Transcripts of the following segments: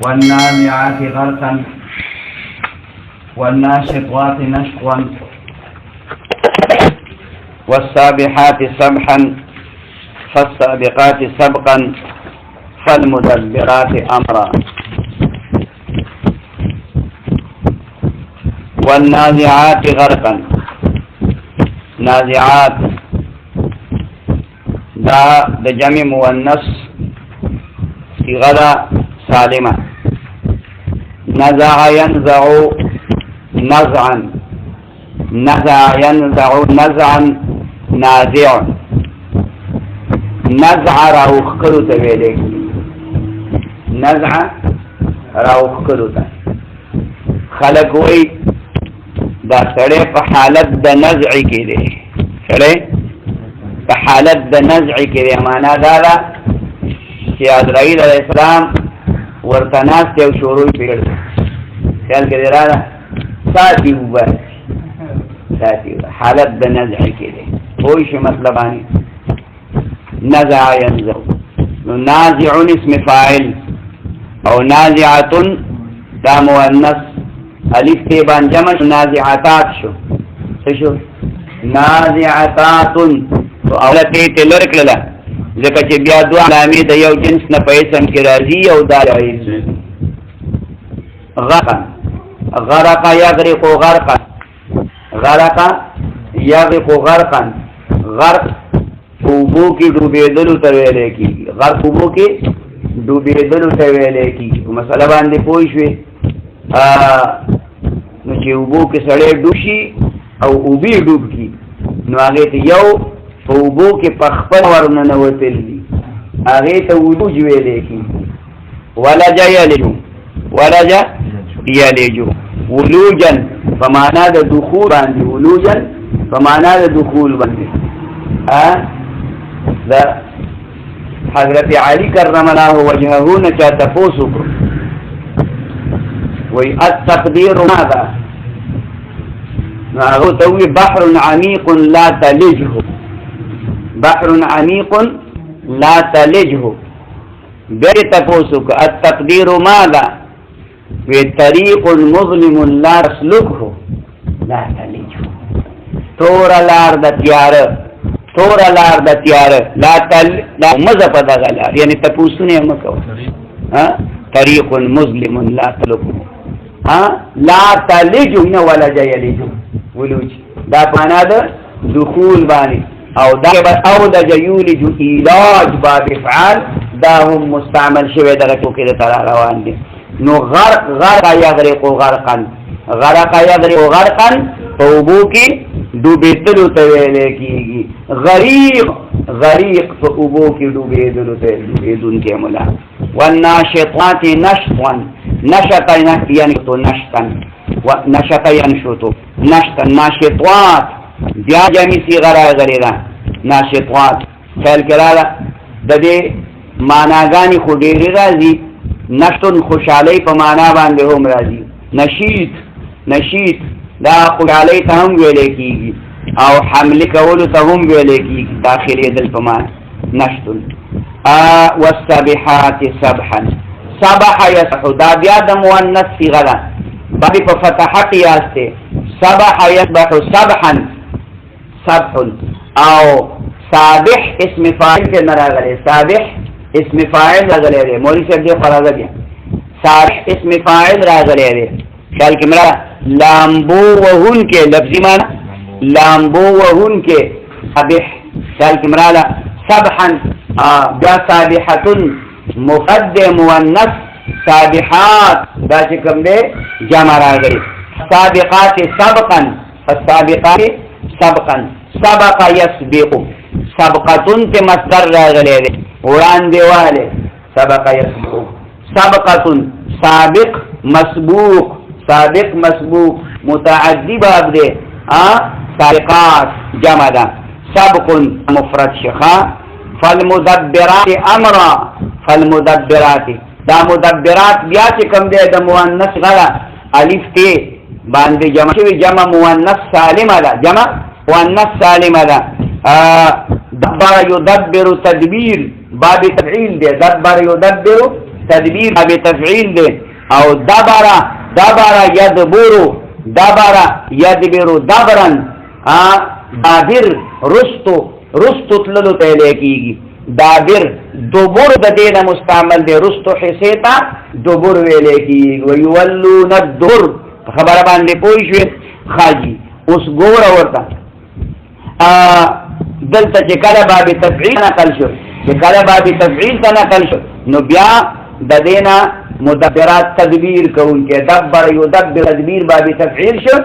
والنازعات غرقا والناشطات نشطا والسابحات سبحا فالسابقات سبقا فالمدبرات أمرا والنازعات غرقا نازعات دا د جمع مؤنث صيغه سالمه نزع ينزع نزعا نزع ينزع نزعا نازع نزع راوخ کړو ته ویلې نزع راوخ کړو ته خلق وای دا سړی په حالت د نزع کې دی سړی په حالت د نزع کې دی معنا دا ده چې عزرائیل علیه السلام ورته ناست یو شروع پیل خیال کې دی راځه ساتي وبر ساتي حالت د نزع کې دی وای شي مطلب باندې نزع ينزع نازع اسم فاعل او نازعه دا مؤنث الف ته باندې جمع نازعات شو څه شو نازعات او لته تلر کړل ځکه چې بیا دوه علامې د یو جنس نه په اسم کې راځي او دا جایز غرق غرق یغرق غرقا غرق یغرق غرقا غرق اوبو کې ډوبېدلو ته ویل کېږي غرق اوبو کې ډوبېدلو ته ویل کېږي په مسله باندې پوه شوې نو چې اوبو کې سړی ډوب شي او اوبې ډوب کړي نو هغې ته یو په اوبو کې په خپل ورننوتل دي هغې ته ولوج ویلی کېږي ولج یلجو ولج یلجو ولوجا په معنا د دخول باندې ولوجا په معنا د دخول باندې دا حضرت علی کرم الله وجهه نه چا تپوس وکړو وی التقدیر ماذا هغه ته وی بحر عمیق لا تلجه بحر عمیق لا تلجه بری تپوس وکړو التقدیر ماذا وی طریق مظلم لا تسلکه لا تلجه تور لار د تیاره تور لار د تیاره لا تل لا مزه په دغه لار یعنی تپوسونه مکو طریق مظلم لا تلجه لا تلجو نه ولا جیلجو ولوج دا معنا ده دخول باندې او دا او د جیولجو علاج باب افعال دا هم مستعمل شوی دغه ټوکې د تر روان دي نو غرق غرق یغرق غرقا غرق یغرق غرقا توبو کې ډوبېدلو ته ویل کېږي غریق غریق په اوبو کې ډوبېدلو ته ډوبېدونکی مولا والناشطات نشطا نشط یعنی تو نشطا نشط ينشط نشطا ناشطات بیا جمعي صيغه راغلې ده ناشطات فعل کړه د دې معناګانې خو ډېرې راځي نشطن خوشحالۍ په معنا باندې هم راځي نشیط نشیط دا خوشحالۍ ته هم ویلې کېږي او حمله کولو ته هم ویلې کېږي داخلېدل په معنا نشطن والسابحات سبحا سبح يسبح دا بیا د مؤنث صيغه ده باندې په فتح قياس ته سبح يسبح سبحا سبح او سابح اسم فاعل کې نه راغلی سابح اسم فاعل راغلی دی مولوی صاحب دې خلاصه بیا سابح اسم فاعل راغلی دی خیال کې مرا لامبو وهن کې لفظي معنی لامبو وهن کې سابح خیال کې مرا سبحا بیا سابحه مقدم مؤنث سابحات دا چې کوم دی جمع راغلی سابقات سبقا السابقات سبقا سبق يسبق سبقتن ته مصدر راغلی دی وړاندې واله سبق يسبق سبقتن سابق مسبوق سابق مسبوق متعدی باب دی سابقات جمع ده سبق مفرد شخا فالمدبرات امرا فالمدبرات دا مدبرات بیا چې کوم دی د مؤنث غلا الف ته باندې جمع شوی جمع مؤنث سالمه ده جمع مؤنث سالمه ده دبر يدبر تدبیر باب تفعیل دی دبر يدبر تدبیر باب تفعیل دے او دبر یدبرو دبر یدبرو دبرن دابر رستو تللو تیلے کیگی دابر دبر د دینه مستعمل دی رستو حسیتا دبر ویلے کیگی ویولون الدبر خبر باندې پوه شوې خاجی اوس ګور ورته دلته چې کله باب تفعیل نقل شو چې کله باب تفعیل ته نقل شو نو بیا د دینه مدبرات تدبیر کوونکې دبر یدبر تدبیر باب تفعیل شو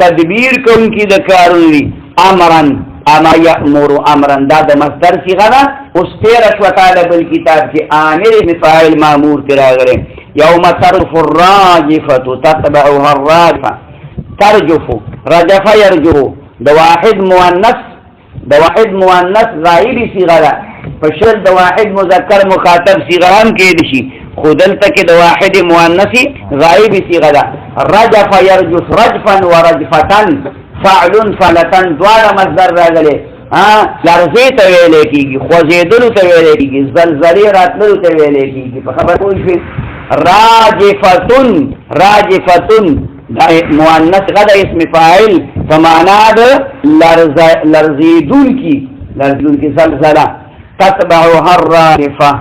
تدبیر کوونکې د کارونی امرن اما یأمر امرن دا د مصدر صيغه ده اوس تیر شو تعالی بل کتاب کې عامل فاعل مامور تراغره یوم ترجف الراجفه تتبعها الرادفه ترجف رجف يرجف د واحد مؤنث غائبی صيغه ده فشل د واحد مذکر مخاطب صيغه هم کې دي خودلته کې د واحد مؤنث غائبی صيغه ده رجف يرجف رجفا ورجفه فعل فعلتن دواړه مصدر راغلي لرزه ته ویل کېږي خوځېدلو ته ویل کېږي زلزلې راتلو ته ویل کېږي په خبر پوه شئ راجفتن دا مؤنث غدا اسم فاعل فمعنا د لرزیدون کی زلزله تتبعها الرادفه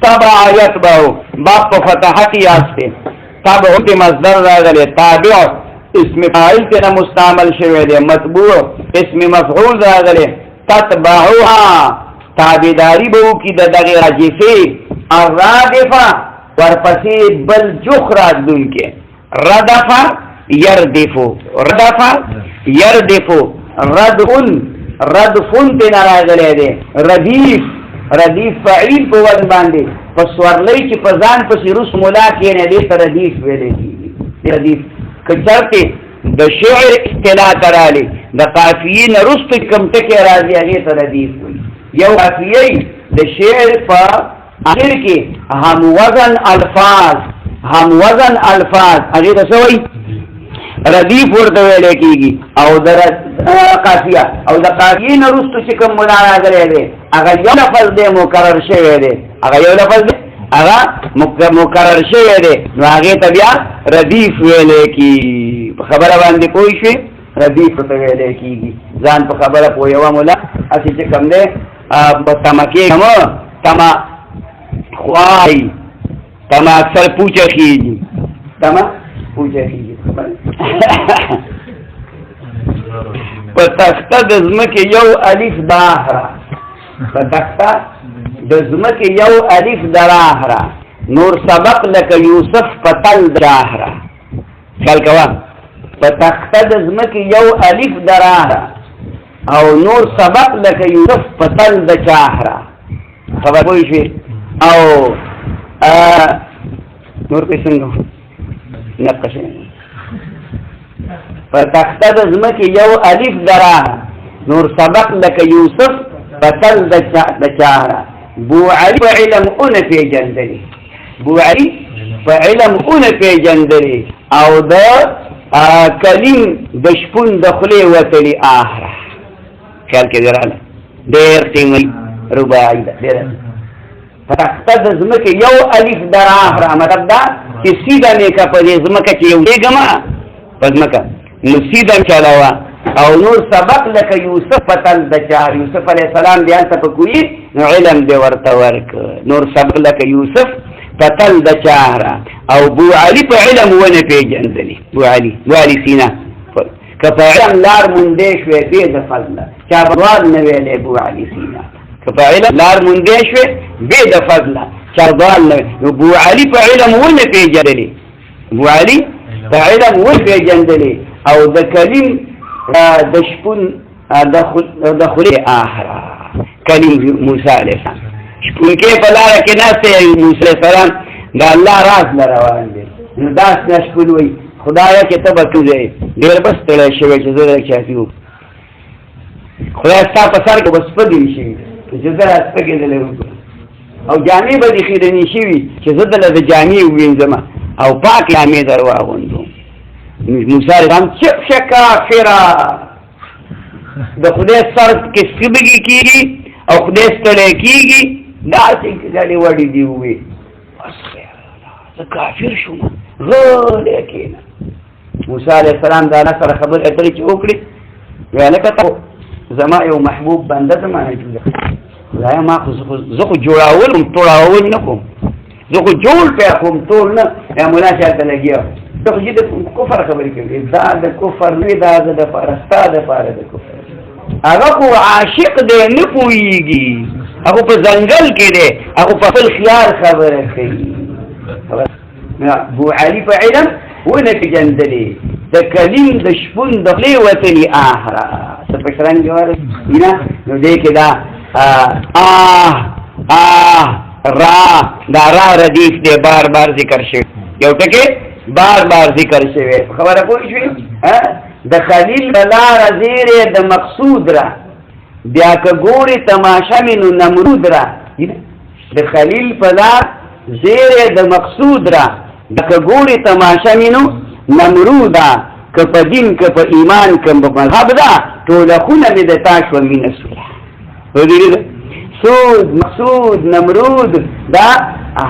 تبع يتبع باب فتحت یاسته تبع کی مصدر راغلی تابع اسم فاعل تینا مستعمل شوی دی مطبوع اسم مفعول راغلی تتبعها تابعداری بو کی د دغه راجفه الرادفه ورپسې بل جخ راتلون کې ردف يردف ردفن تینا راغلی دی ردیف فعیل په وزن باندې پس ورلی چې په ځان پسې روس مولا کېنه دی ته ردیف ویلی کېږي ردیف که چرته د شعر اصطلاح ترالی د قافیې نه رستو کوم ټکی راځي هغې ته ردیف وایي یو قافیه د شعر په اخر کې هم وزن الفاظ هغې ته څه وایي ردیف ورته ویلی کېږي او د قافیه او د قافیې نه رستو چې کوم منا راغلی دی هغه یو لفظ دی مکرر شوی دی هغه مکرر شوی دی نو هغې ته بیا ردیف ویلی کېږي په خبره باندې پوه شوې ردیف ورته ویلی کېږي ځان په خبره پوهوه ملا هسې چې کوم دی په تمه کېږم تمه خوای تمه اکثر پوچه خېږي په تخته د ځمکې یو الف داهره په تخته د ځمکې یو الف دراهره نور سبق لکه یوسف په تل دراهره خیال کوه په تخته د ځمکې یو الف دراهره او نور سبق لکه یوسف په تل د چاهره خبر پوه شوې او نور پې څنګه نقشه په تخته د ځمکې یو الف دراهره نور سبق لکه یوسف په تل د چاهره بو علي په علم اون پیژندلی او د کلیم د شپون د خولې وتلي آهره خیال کې دراله ډېر ټینګ رباعي ده ډېر په تخته د ځمکې یو الف دراهره مطلب دا چې سیده نیکه په دې ځمکه چې یو دیګما په ځمکه نو سیده چلاوه او نور سبق لکه یوسف فتل د چار یوسف علیہ السلام بیان ته کوی نو علم دی ورته ورک نور سبق لکه یوسف فتل د چار او بو علی په علم ونه پیجندلی بو علی سینا کفا علم لار مندې شوې به د فضل چا بوال نه ویلې بو علی سینا کفا علم لار مندې شوې به د فضل چا بوال نه بو علی په علم ونه پیجندلی بو علی په علم ونه پیجندلی او د کلیم د شپون د خولې آهره کلیم موسی علیه السلام شپون کې په لاره کې ناسته موسی علیه السلام د الله راز نه روان دی نو داس نه شپون وایي خدایه چې ته به کوزې ډېر به ستړی شوی چې زه چاپي وم خدای ستا په سر کې به سپږې شوي چې زه سپږېدلی او جامې به دې خیرنې شوي چې زه دله د جامې ووینځم او پاک جامې در واغوندم موسی علیه السلام چپ شه کافره د خدای سر کې سپږې کېږي او خدای ستړی کېږي داسې ډلې وړې دي ووې زه کافر شوم غلی کېنه موسی علیه السلام د الله سره خبرې اترې چې وکړې ویې لکه ته زما یو محبوب بنده ته معنی خدایه ما خو زه خو جوړول هم توړول نه کوم زه خو جوړ پې کوم ټول نه یا ملا چاته لګیا ته خو د کفر خبرې کوي دا د کفر نه دا د دپاره ستا دپاره د کفر هغه خو عاشق دی نه پوهېږي هغه په ځنګل کې دی هغه په خپل خیال خبره کوي ابو علي په علم ونه پېژندلې د کلیم د شپون د خولې وتلي آهره څه په شرنګ جواره نه نو دې کې دا را دا را ردیف دی بار بار ذکر شوی یو ټکی بار بار ذکر شوی خبره پوه شوې د خلیل بلاره زیرې د مقصود را بیا که ګورې تماشه مې نو نمرود را د خلیل په لار زیرې د مقصود را که ګورې تماشه مې نو نمروده که په دین که په ایمان که په مذهب ده ټوله خونه مې د تا شوه مینه سوله سود مقصود نمرود دا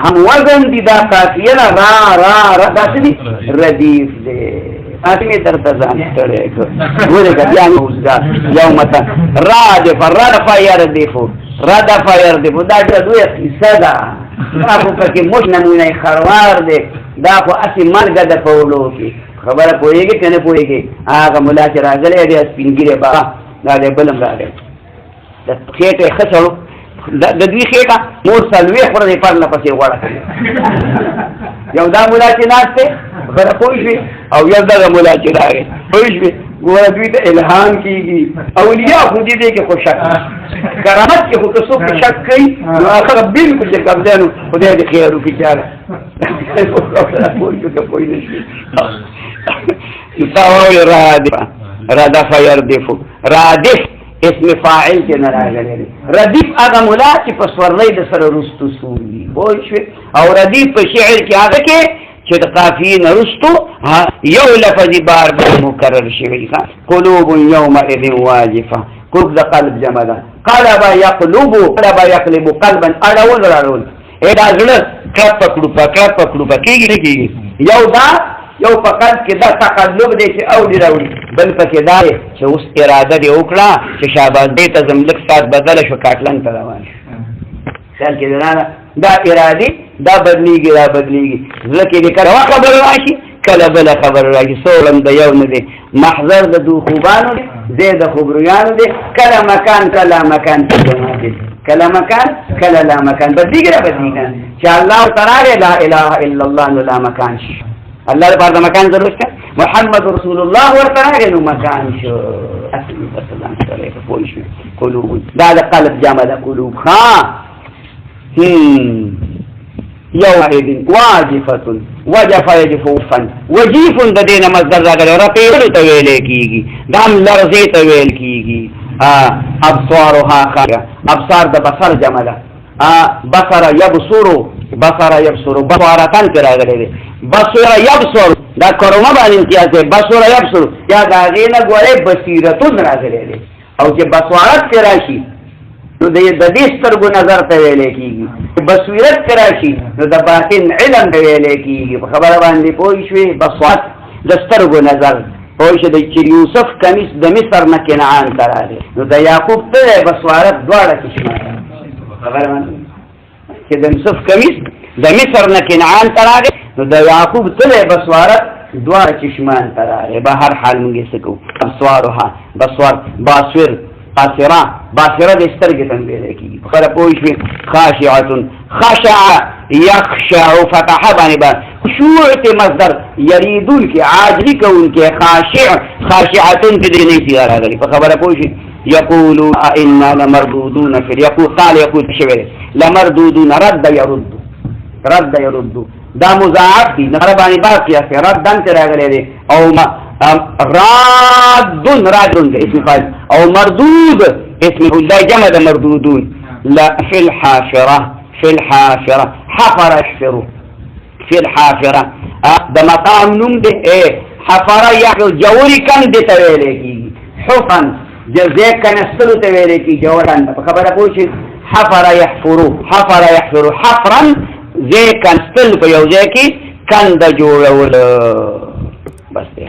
هم وزن دي دا قافیه را دا څه دي ردیف دی مې درته ځان ستړی کړ ګورې که بیا مې اوسګار یو متن ردف یردفو دا ډېره لویه قیصه ده دا خو پکې موږ نمونه خروار دی دا خو هسې مرګه ده په ولو کې خبره پوهېږې که نه پوهېږې هغه ملا چې راغلی دی سپین ږیری بابا دا دی بل هم راغلی د خېټه یې ښه سړو د دوی خېټه مور څلوېښت ورځې پرله پسې غوړه کړې یو دا ملا چې ناست دی خبره پوه شوې او یو دغه ملا چې راغی پوه شوې ګوره دوی ته الهام کېږي اولیا خو دې دی کې خو شک کرامت کې خو که څوک شک کوي نو هغه بلکل چې کوم دی نو خدای دې خیر وکړي چاره پوه شو که پوه نه شوې نو تا واورې ردف یردفو رادف اسم فاعل کې نه راغلی دی ردیف هغه ملا چې په سورلۍ د سره رستو سولي پوه شوې او ردیف په شعر کې هغه کې چې د قافیې نه رستو یو لفظ بار بار مکرر شوی قلوب یومئذ واجفه قلوب د قلب جمع ده قلب یقلب قلبا اړول راړول دا زړه کړپ کړپ کېږي نه کېږي یو په قلب کې دا تقلب دی چې اوړي راوړي بل پکې دا دی چې اوس اراده دې وکړه چې شاباس دې ته ځم لږ ساعت بدله شو کاټلن ته روان شو خیال کې دا ارادې دا بدلیږي زړه کې دې کله خبر راشي کله بله خبر راشي سولم د یو نه دی محضر د دو خوبانو دی زی د خبرویانو دی کله مکان کله مکان کله مکان کله لا مکان بدلیږي چې الله تعالی لا اله الا الله نو لا مکان شي الله لپاره د مکان ضرورت شته محمد رسول الله ورته راغی نو مکان شو السلام علیکم پوه شو قلوب دا د قلب جمع ده قلوب یومئذ واجفة وجف یجف وفا وجیف د دې نه مصدر راغلی رپېدلو ته ویلی کېږي دا هم لرزې ته ویل کېږي ابصارها خاشعه ابصار د بصر جمع ده بصر یبصرو بصارتن کې راغلی دی بصر یبصر دا کرومه باندې امتیاز دی بصر یبصر یا د هغې نه ګورې بصیرتون راغلی دی او چې بصارت کې راشي نو د دې سترګو نظر ته ویلی کېږي بصیرت کې راشي نو د باطن علم ته ویلی کېږي په خبره باندې پوه شوې بصارت د سترګو نظر پوه شو چې یوسف کمیس د مصر نه کنعان ته راغی نو د یعقوب ته بصارت دواړه کې شمار خبره باندې چې د یوسف کمیس د مصر نه کنعان ته راغی نو د یعقوب تله بصارت دواړه چشمان ته راغی به هر حال موږ یې څه کوو ابصارها بصار باصره د سترګې ته ویلی کېږي په خبره پوه شوې خاشعة خشع یخشع فتح باندې به خشوع ته مصدر یریدونکې عاجزي کوونکې خاشعة کې د نه صیغه راغلي په خبره پوه شوې یقولون انا لمردودون فی قال یقول شوی لمردودون رد یرد دا مضاعف دي نظر باندې باقي است ردن ته راغلی دی او راد اسم فاعل او مردود اسم فاعل جمع د مردودون لا فی الحافره حفر يحفر فی الحافره د مقام نوم دی حفر یحفر جوری کن دی ته ویلی کېږي حفن جزې کنستلو ته ویلی کېږي جوړن په خبره پوه شئ حفر يحفر حفرا ځای کنستل په یو ځای کې کند جوړول بس دی